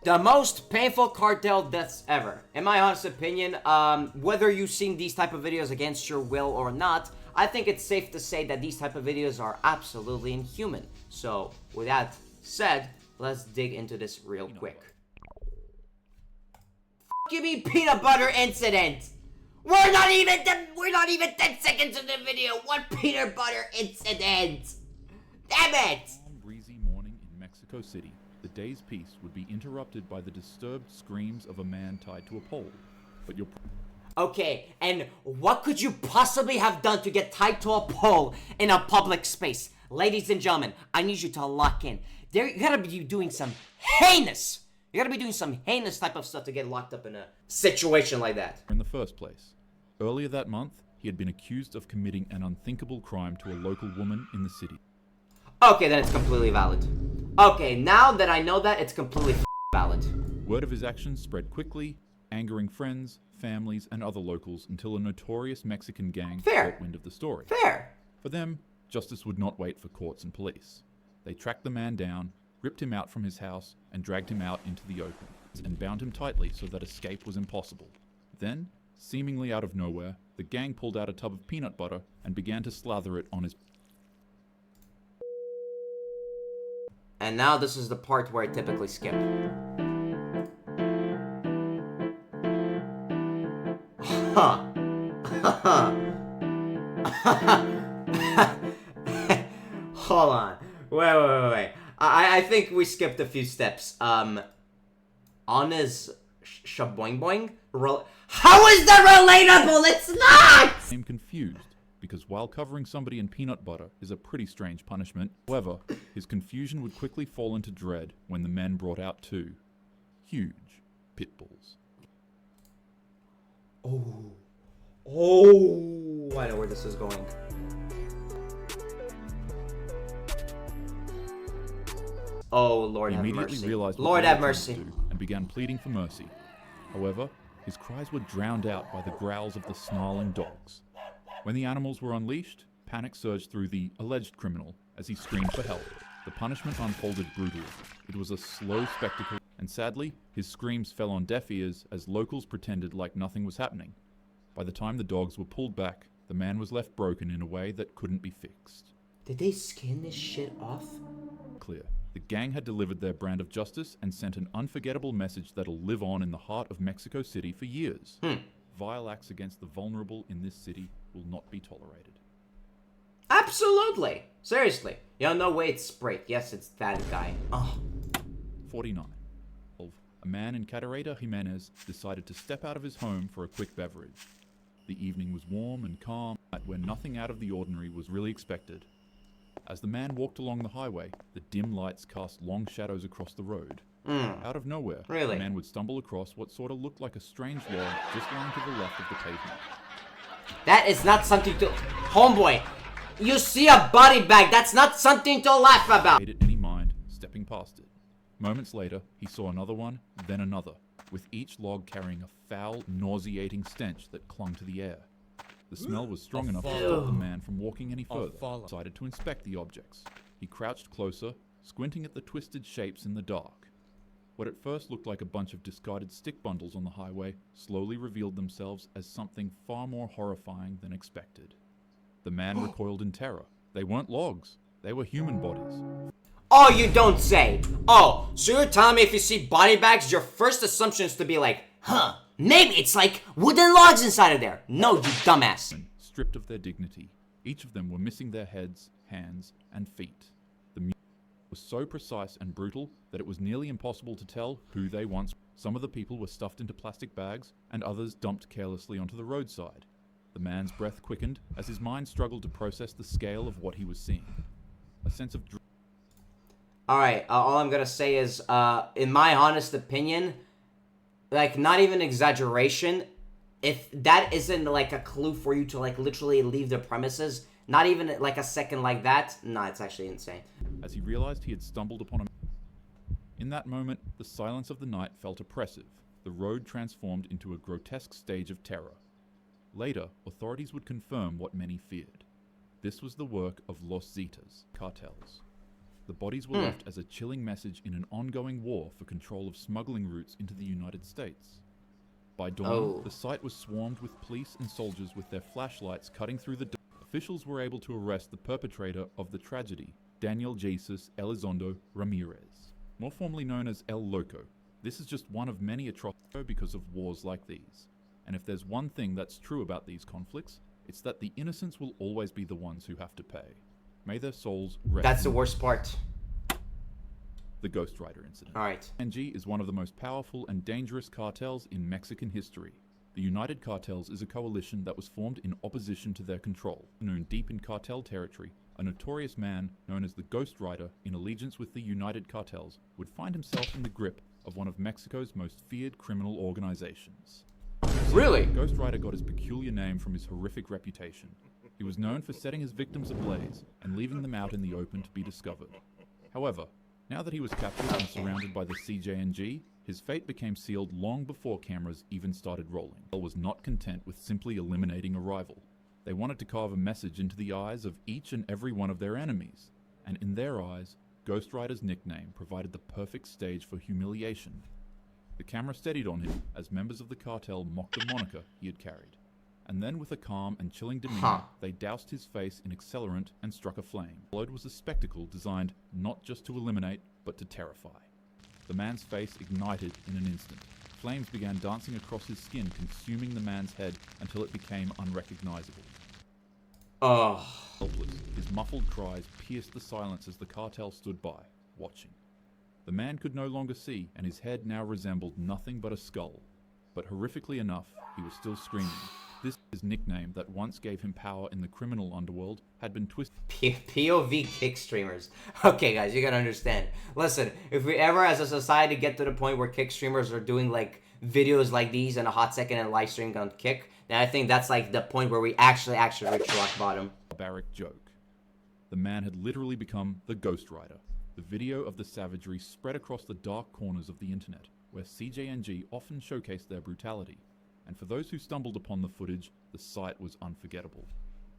The most painful cartel deaths ever. In my honest opinion, whether you've seen these type of videos against your will or not, I think it's safe to say that these type of videos are absolutely inhuman. So, with that said, let's dig into this real quick. You mean peanut butter incident? We're not even 10 seconds in the video. What peanut butter incident? Damn it! Calm, breezy morning in Mexico City. The day's peace would be interrupted by the disturbed screams of a man tied to a pole. But you're... Okay, and what could you possibly have done to get tied to a pole in a public space? Ladies and gentlemen, I need you to lock in. You gotta be doing some heinous type of stuff to get locked up in a situation like that. In the first place. Earlier that month, he had been accused of committing an unthinkable crime to a local woman in the city. Okay, then it's completely valid. Okay, now that I know that, it's completely valid. Word of his actions spread quickly, angering friends, families, and other locals until a notorious Mexican gang caught wind of the story. Fair. For them, justice would not wait for courts and police. They tracked the man down, ripped him out from his house, and dragged him out into the open, and bound him tightly so that escape was impossible. Then, seemingly out of nowhere, the gang pulled out a tub of peanut butter and began to slather it on his... And now this is the part where I typically skip. Hold on. Wait. I think we skipped a few steps. On his shaboing boing? How is that relatable? It's not! I'm confused, because while covering somebody in peanut butter is a pretty strange punishment, however, his confusion would quickly fall into dread when the men brought out two huge pit bulls. Oh, I know where this is going. Oh, Lord have mercy. He immediately realized Lord have mercy. And began pleading for mercy. However, his cries were drowned out by the growls of the snarling dogs. When the animals were unleashed, panic surged through the alleged criminal as he screamed for help. The punishment unfolded brutally. It was a slow spectacle, and sadly, his screams fell on deaf ears as locals pretended like nothing was happening. By the time the dogs were pulled back, the man was left broken in a way that couldn't be fixed. Did they skin this shit off? Clear. The gang had delivered their brand of justice and sent an unforgettable message that'll live on in the heart of Mexico City for years. Vile acts against the vulnerable in this city will not be tolerated. Absolutely. Seriously. Yo, no way it's Sprite. Yes, it's that guy. 49. A man in Cadereyta, Jimenez decided to step out of his home for a quick beverage. The evening was warm and calm, where nothing out of the ordinary was really expected. As the man walked along the highway, the dim lights cast long shadows across the road. Out of nowhere, the man would stumble across what sort of looked like a strange log just lying to the left of the pavement. That is not something to... Homeboy, you see a body bag. That's not something to laugh about. Made it any mind, stepping past it. Moments later, he saw another one, then another, with each log carrying a foul, nauseating stench that clung to the air. The smell was strong enough to stop the man from walking any further. He decided to inspect the objects. He crouched closer, squinting at the twisted shapes in the dark. What at first looked like a bunch of discarded stick bundles on the highway slowly revealed themselves as something far more horrifying than expected. The man recoiled in terror. They weren't logs. They were human bodies. Oh, you don't say. Oh, so you're telling me if you see body bags, your first assumption is to be like, maybe it's like wooden logs inside of there. No, you dumbass. Stripped of their dignity, each of them were missing their heads, hands, and feet. The music was so precise and brutal that it was nearly impossible to tell who they once were. Some of the people were stuffed into plastic bags, and others dumped carelessly onto the roadside. The man's breath quickened as his mind struggled to process the scale of what he was seeing. A sense of dread. Alright, all I'm gonna say is, in my honest opinion, like, not even exaggeration, if that isn't, like, a clue for you to, like, literally leave the premises, not even, like, a second like that, nah, it's actually insane. As he realized he had stumbled upon a... In that moment, the silence of the night felt oppressive. The road transformed into a grotesque stage of terror. Later, authorities would confirm what many feared. This was the work of Los Zetas, cartels. The bodies were left as a chilling message in an ongoing war for control of smuggling routes into the United States. By dawn, the site was swarmed with police and soldiers with their flashlights cutting through the dark. Officials were able to arrest the perpetrator of the tragedy, Daniel Jesus Elizondo Ramirez, more formally known as El Loco. This is just one of many atrocities because of wars like these. And if there's one thing that's true about these conflicts, it's that the innocents will always be the ones who have to pay. May their souls rest. That's the worst part. The Ghost Rider incident. Alright. NG is one of the most powerful and dangerous cartels in Mexican history. The United Cartels is a coalition that was formed in opposition to their control. Known deep in cartel territory, a notorious man known as the Ghost Rider, in allegiance with the United Cartels, would find himself in the grip of one of Mexico's most feared criminal organizations. Really? Ghost Rider got his peculiar name from his horrific reputation. He was known for setting his victims ablaze and leaving them out in the open to be discovered. However, now that he was captured and surrounded by the CJNG, his fate became sealed long before cameras even started rolling. Cartel was not content with simply eliminating a rival. They wanted to carve a message into the eyes of each and every one of their enemies, and in their eyes, Ghost Rider's nickname provided the perfect stage for humiliation. The camera steadied on him as members of the cartel mocked the moniker he had carried. And then with a calm and chilling demeanor, they doused his face in accelerant and struck a flame. Followed was a spectacle designed not just to eliminate, but to terrify. The man's face ignited in an instant. Flames began dancing across his skin, consuming the man's head until it became unrecognizable. Helpless, his muffled cries pierced the silence as the cartel stood by, watching. The man could no longer see, and his head now resembled nothing but a skull. But horrifically enough, he was still screaming. This, his nickname that once gave him power in the criminal underworld, had been twisted. POV kick streamers. Okay, guys, you gotta understand. Listen, if we ever as a society get to the point where kick streamers are doing like videos like these in a hot second and live stream on Kick, then I think that's like the point where we actually reach rock bottom. Barbaric joke. The man had literally become the Ghost Rider. The video of the savagery spread across the dark corners of the internet, where CJNG often showcased their brutality. And for those who stumbled upon the footage, the sight was unforgettable.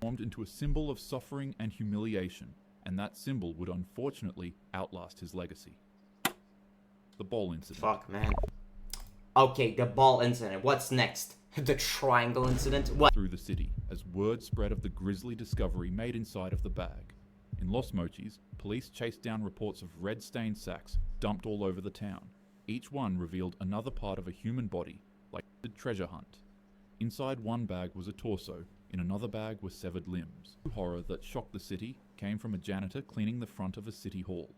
Formed into a symbol of suffering and humiliation, and that symbol would unfortunately outlast his legacy. The ball incident. Fuck, man. Okay, the ball incident. What's next? The triangle incident? What? Through the city, as word spread of the grisly discovery made inside of the bag. In Los Mochis, police chased down reports of red-stained sacks dumped all over the town. Each one revealed another part of a human body, like a treasure hunt. Inside one bag was a torso, in another bag were severed limbs. The horror that shocked the city came from a janitor cleaning the front of a city hall.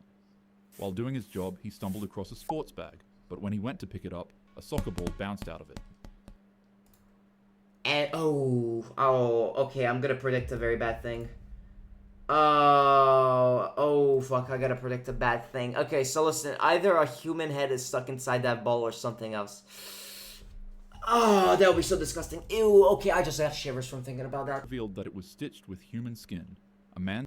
While doing his job, he stumbled across a sports bag, but when he went to pick it up, a soccer ball bounced out of it. And okay, I'm gonna predict a very bad thing. Oh fuck, I gotta predict a bad thing. Okay, so listen, either a human head is stuck inside that ball or something else. Oh, that would be so disgusting. Ew, okay, I just have shivers from thinking about that. Revealed that it was stitched with human skin. A man.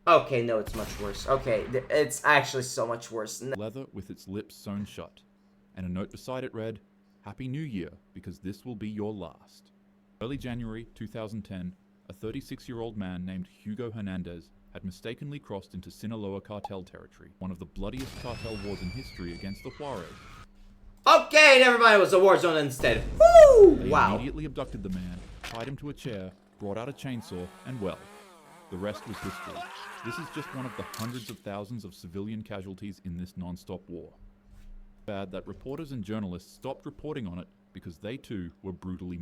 Okay, no, it's much worse. Okay, it's actually so much worse. Leather with its lips sewn shut. And a note beside it read, "Happy New Year, because this will be your last." Early January 2010, a 36-year-old man named Hugo Hernandez had mistakenly crossed into Sinaloa cartel territory, one of the bloodiest cartel wars in history against the Juarez. Okay, never mind, it was a war zone instead. Woo! They Wow. immediately abducted the man, tied him to a chair, brought out a chainsaw, and well, the rest was history. This is just one of the hundreds of thousands of civilian casualties in this non-stop war. Bad that reporters and journalists stopped reporting on it because they too were brutally.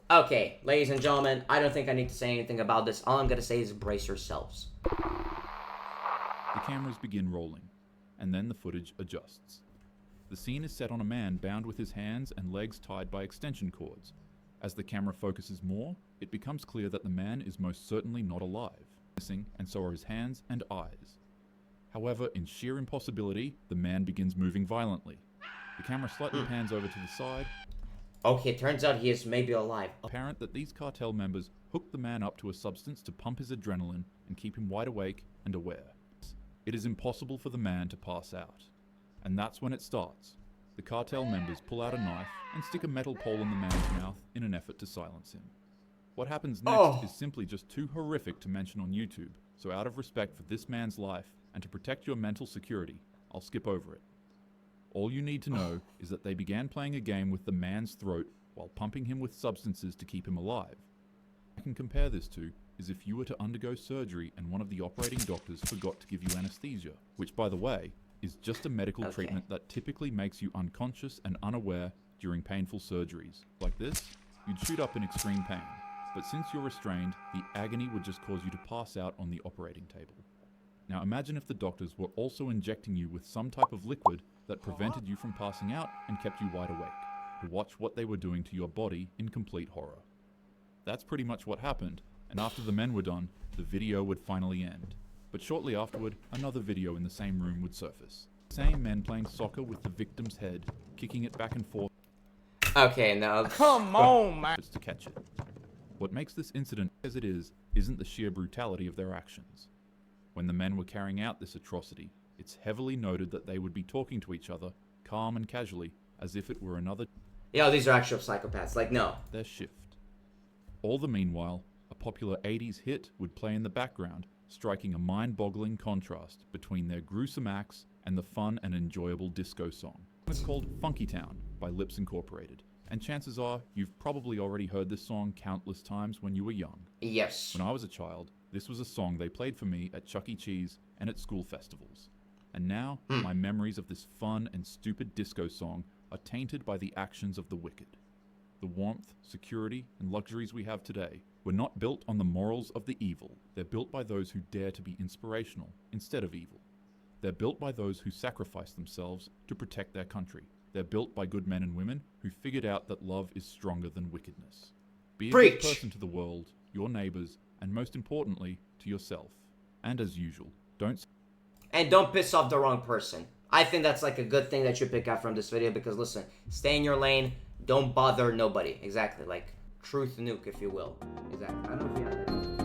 Okay, ladies and gentlemen, I don't think I need to say anything about this. All I'm gonna say is brace yourselves. The cameras begin rolling, and then the footage adjusts. The scene is set on a man bound with his hands and legs tied by extension cords. As the camera focuses more, it becomes clear that the man is most certainly not alive, missing, and so are his hands and eyes. However, in sheer impossibility, the man begins moving violently. The camera slightly pans over to the side. Okay, turns out he is maybe alive. Apparent that these cartel members hooked the man up to a substance to pump his adrenaline and keep him wide awake and aware. It is impossible for the man to pass out. And that's when it starts. The cartel members pull out a knife and stick a metal pole in the man's mouth in an effort to silence him. What happens next is simply just too horrific to mention on YouTube, so out of respect for this man's life and to protect your mental security, I'll skip over it. All you need to know is that they began playing a game with the man's throat while pumping him with substances to keep him alive. What I can compare this to is if you were to undergo surgery and one of the operating doctors forgot to give you anesthesia, which, by the way, is just a medical treatment that typically makes you unconscious and unaware during painful surgeries. Like this, you'd shoot up in extreme pain, but since you're restrained, the agony would just cause you to pass out on the operating table. Now imagine if the doctors were also injecting you with some type of liquid that prevented you from passing out and kept you wide awake, to watch what they were doing to your body in complete horror. That's pretty much what happened, and after the men were done, the video would finally end. But shortly afterward, another video in the same room would surface. The same men playing soccer with the victim's head, kicking it back and forth. Okay, now... Come on, man. To catch it. What makes this incident as it is, isn't the sheer brutality of their actions. When the men were carrying out this atrocity, it's heavily noted that they would be talking to each other, calm and casually, as if it were another... Yo, these are actual psychopaths. Like, no. Their shift. All the meanwhile, a popular 80s hit would play in the background, striking a mind-boggling contrast between their gruesome acts and the fun and enjoyable disco song. It's called Funky Town by Lips Incorporated, and chances are you've probably already heard this song countless times when you were young. Yes. When I was a child, this was a song they played for me at Chuck E. Cheese and at school festivals. And now, my memories of this fun and stupid disco song are tainted by the actions of the wicked. The warmth, security, and luxuries we have today were not built on the morals of the evil. They're built by those who dare to be inspirational instead of evil. They're built by those who sacrifice themselves to protect their country. They're built by good men and women who figured out that love is stronger than wickedness. Be a good person to the world, your neighbors, and most importantly, to yourself. And as usual, don't piss off the wrong person. I think that's like a good thing that you pick out from this video because listen, stay in your lane, don't bother nobody. Exactly, like truth nuke, if you will. Exactly. I don't know if you have that.